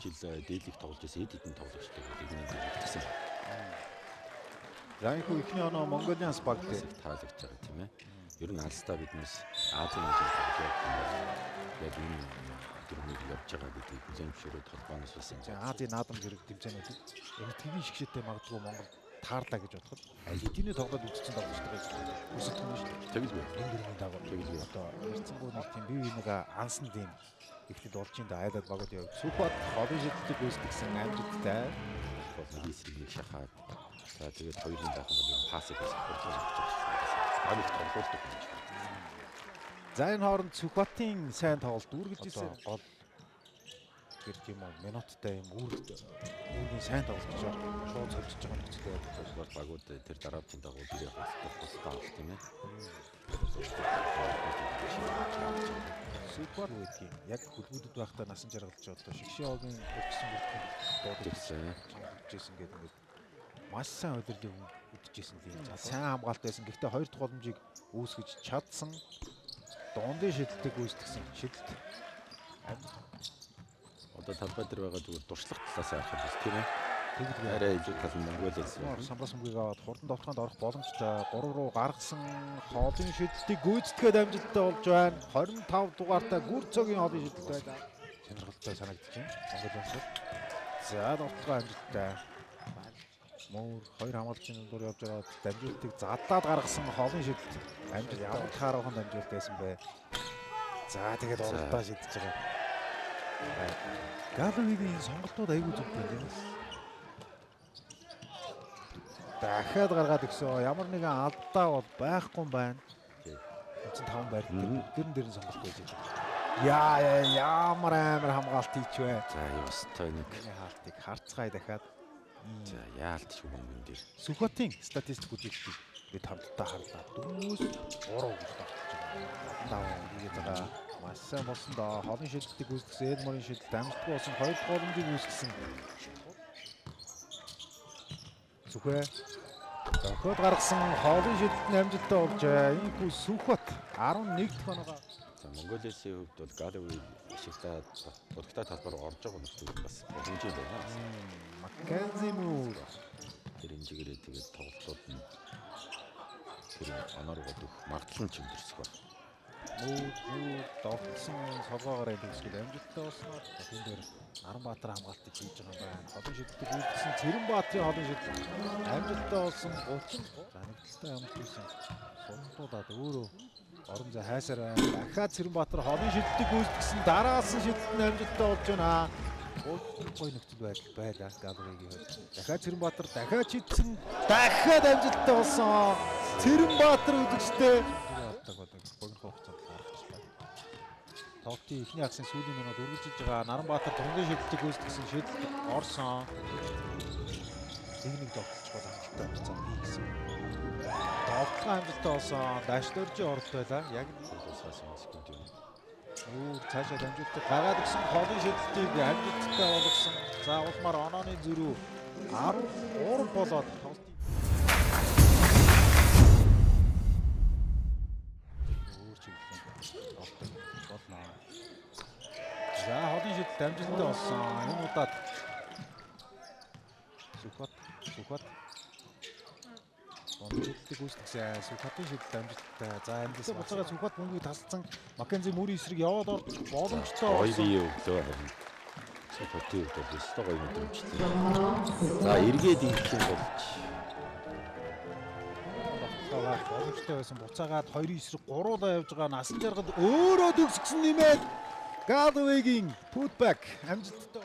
жил дээлийг тоглож байсан эдийн тоглогчтой нэгний хэлсэн. За их ихний оноо Mongolian Spark таалагдж байгаа тийм ээ. Ер нь алстаа биднээс Азийн хэмжээнд тоглож байгаа. Яг энэ дөрмийг явж байгаа гэдгийг хүлээмжшүүрээд толгооноос байсан. За Азийн наадам зэрэг тэмцээнүүд энэ TV шгшээтэй магадгүй Монгол таарлаа гэж бодоход аль хэдийн тоглоод үзсэн тоглогчдыг өсөлтөх юм шүү дээ. Тэгэл бай. Энэ дөрмийн дагуу тэгэл одоо ярьцангуу нэг тийм бие биенийгээ ансан тийм ихтэй олжин да айдад багууд яв. Сүхбат хобби шилдэг үүсгэсэн амжилттай эсрэг шахаад за тэгээд хоёрын дахин бол пассыг хурцлаж авч байгаа. Агт тоглолтдог юм шиг. За энэ хооронд Сүхбатын сайн тоглолт үргэлжилсэн гол гэх юм уу минуттай юм үүргийн сайн тоглож байгаа. Шууд цолжиж байгаа нөхцөл байдал багууд тэр дараачийн дагуу бие хасдаг авах тийм ээ. Сүхбат үеийн яг хөлбөдөд байхдаа насан жаргалж одоо шигшээгийн өгсөн бүртгэн дуудсан гэдэг ингээд маш сайн удирдлыг үдчихсэн тийм сайн хамгаалт байсан. Гэхдээ хоёр дахь боломжийг үүсгэж чадсан доондын шидэлтийг үүсгэсэн шидэлт одоо талбай дээр байгаа зүгээр дуршлах талаас харахад бас тийм ээ. Тэгвэл арай илүү тал Монголиас самбас мөгийг аваад хурдан довтгоонд орох боломжтой 3 руу гаргасан хоолын шидэлтийг гүйцэтгээд амжилттай болж байна. 25 дугаартай гүр цогийн хоолын шидэлт байна. Сонирхолтой санагдаж байна. Монголиас. За довтгоо амжилттай. Мөр хоёр хамгаалагчийн дундуур явж байгаа дамжуултыг задлаад гаргасан хоолын шидэлт амжилт ямар таарахын дамжуулт байсан бэ? За тэгээд оролдоо шидэж байгаа. Галовигийн сонголтууд айгүй зүг байна. Дахиад гаргаад өгсөн. Ямар нэгэн алдаа бол байхгүй байна. Эцэн 5 байр дээр нь сонголт байж байгаа. Ямар амар хамгаалт хийч вэ? За ёстой нэг хаалтыг харцгаая дахиад. За яалт ч юм энэ дээр. Сүхбатын статистикуудыг бид хамтдаа харлаа. Дүүс 3 гэж тогтож байгаа. Даваа хийгээд байгаа. Маш сайн болсон доо. Холын шидэлтийг үүсгэсэн, Элморын шидэлт амжилтгүй болсон. Хоёр дахь боломжийг үүсгэсэн. Сүхэ доход гаргасан хоолын шидэлтний амжилттай болж ийхүү Сүхбат 11 дахь оноогоо. За Монголиасын хувьд бол Галови ашигтай дутагтай талбар орж байгаа нөхцөл бас боломжтой байна. Маккензи мөр тэр хэмжээгээр тэгээд тоглолтууд нь тэр оноор годох магадлал нь ч өндөрсөх байна. Довтсон солгоогоор төгсгөл амжилттай болсноор энэ дээр Наранбаатар хамгаалтыг хийж байгаа юм байна. Холын шидэлтийг үйлдсэн Цэрэнбаатарын холын шидэлт амжилттай болсон 30. За нэг талтай амжилт хийсэн. Сонголтуудад өөрөө орон зай хайсаар байна. Дахиад Цэрэнбаатар холын шидэлтийг үйлдсэн дараас нь шидэлт нь амжилттай болж байна. Гой нөхцөл байдал байлаа Галовигийн хувьд. Дахиад Цэрэнбаатар дахиад шидсэн дахиад амжилттай болсон. Цэрэнбаатар үзэгчтэй богино хугацаанд гаргачихлаа. Тоглолтын эхний агсын сүүлийн минут үргэлжилж байгаа Наранбаатар дундын шидэлтийг үүсгэсэн шидэлт орсон. Нэг тоглолч бол амжилттай болсон гэсэн. Тоглолтын амжилттай болсон. Дашлоржийн оролт байлаа. Яг цаашаа секунд юм. Цаашаа дамжуултыг гаргаад өгсөн холын шидэлтийг амжилттай болгосон. За улмаар онооны зөрүү 13 болоод тоглолтын За холын шидэлт амжилттай болсон. Энэ удаад Сүхбат шидэлтийг үүсгэсэн. Сүхбатын шидэлт амжилттай. За амжилттай буцаага Сүхбат мөнгийг тасалсан. Маккензи мөрийн эсрэг яваад орж боломжтой болсон. Бие өглөө харин. Сүхбатын хувьд бол өстой гоё мэдрэмжтэй. За эргээд ингэх юм болж боломжтой байсан. Буцаагаад 2-9 эсрэг 3-аа явж байгаа насан жаргал өөрөө төгсгсөн нэмээд Галовигийн putback амжилттай.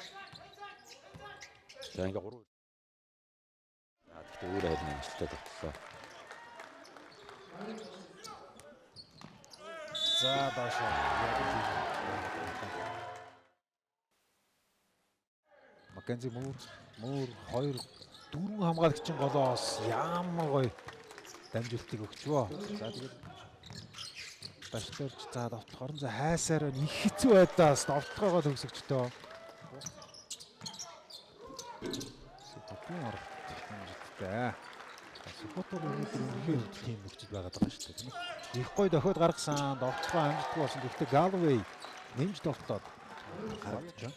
За ингээ 3. Гэхдээ өөрөө харин амжилттай тоглолоо. За даашаа. Маккензи мөр 2-4 хамгаалагчийн голоос ямар гоё дамжуултыг өгчвөө. За тэгээд Дашлорж за довтлох орон зай хайсаар их хэцүү байдаас довтлогоогоо төгсөгчдөө. Сүхбатын оролт амжилттай. Сүхбатар өнөөдөр үнэхээр тийм нөхцөл байгаад байгаа шүү дээ. Их гоё дохиод гаргасан довтлогоо амжилтгүй болсон. Гэхдээ Галовей нэмж довтлоод гаргаж байна.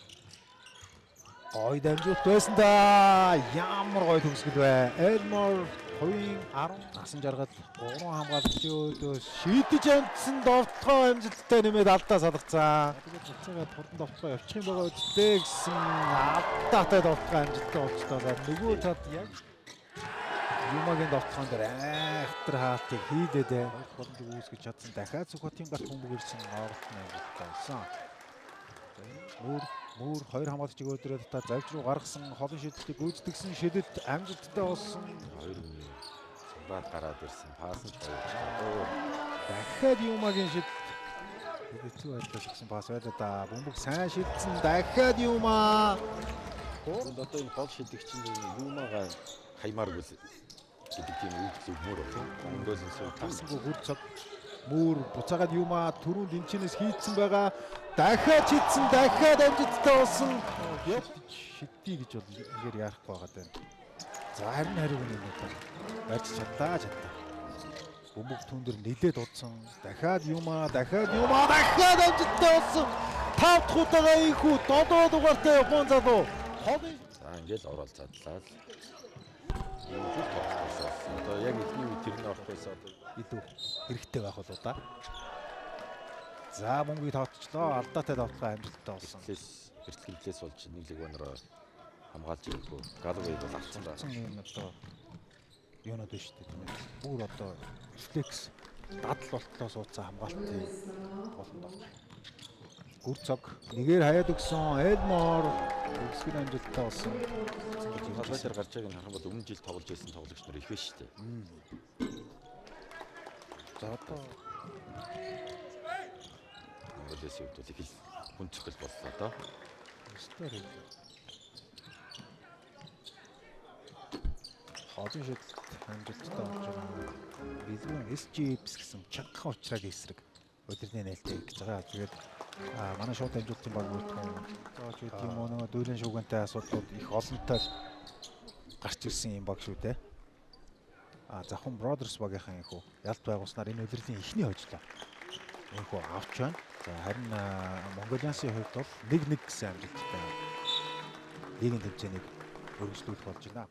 Гой дамжуулт байсан да. Ямар гой төгсгөл бай. Элмор 2-10 насан жаргал 3 хамгаалагч өөдөөс шийдэж амжсан довтлогоо амжилттай нэмээд алдаа салгацсан. Тэгээд буцаагаад хурдан довтлогоо явчих юм байгаа үсттэй гэсэн алдаатай довтлогоо амжилттай болцлоо. Нөгөө тат яг Юмагийн довтлогоон дээр айхтар хаалтыг хийлээд боломжийг үүсгэж чадсан. Дахиад Сүхбаатарын гарт бөмбөг ирсэн оолтны амжилттай болсон. Мөр 2 хамгаалагчийг өдрөө татаад завж руу гаргасан холын шидэдийг гүйцэтгэсэн шидэд амжилттай болсон. 2 цуглаад гараад ирсэн. Пасс нь гоё. Дахиад Юмагийн шид хэцүү байдлаас өгсөн пасс байлаа да. Бөмбөг сайн шидсэн. Дахиад Юма. Гол одоо энэ гол шидэгч нь Юмагаа хаймааргүй гэдэг тийм үйлдэл өгмөр байна. Өндөөс нь суу тасгүй хүр цог мөр буцаагаад Юма түрүүнд энчнээс хийцэн байгаа. Дахиад шидсэн. Дахиад амжилттай болсон. Шидтий гэж бол игээр яарахгүй байгаа даа. За харин хариуг нь юм байна. Барьж чадлаа. Бөмбөг түн дээр нилээд удсан. Дахиад амжилттай болсон. 5 дахь удаага ийхүү 7 дугаартай Япон залуу. За ингээл оролцоодлаа л. Юу тоглосон. Одоо яг ихний үед тэрний орох байсан одоо илүү хэрэгтэй байх болоо да. За бөмбөгийг тоотчлоо. Алдаатай давталгаа амжилттай болсон. Эртгэлээс болж нэг лигоноор хамгаалж ирээгүй. Галвей бол авсан да. Энэ одоо юунод биш үү тийм ээ. Бүр одоо рефлекс дадал болтлоо суудсан хамгаалтын болно доо. Гүр цог нэгээр хаяад өгсөн Элмор өсгөн амжилттай болсон. Халбайтар гарч байгааг нь харах юм бол өмнө жил тоглож байсан тоглогч нар их байна шүү дээ. За одоо Монголын хувьд бол их л хүн цогцол боллоо доо. стори. Хожин шид амжилттай болж байгаа. Бэлгэн SGX гэсэн чангахан уучраг эсрэг өдөрний нээлттэй гэж байгаа. Тэгээд манай шууд амжилтын баг бүртгэн. За ч үгүй юм нөгөө дөрийн шуугиантай асуудлууд их олонтой гарч ирсэн юм баг шүү дээ. Завхан Brothers багийнхан ихүү ялт байгуулснаар энэ өдрийн эхний хожлоо. Энэхүү авч байна. За харин Монголиансын хувьд бол 1-1 гэсэн амжилттай. Лигийн тэмцээнийг өргөжлүүлэх болж байна.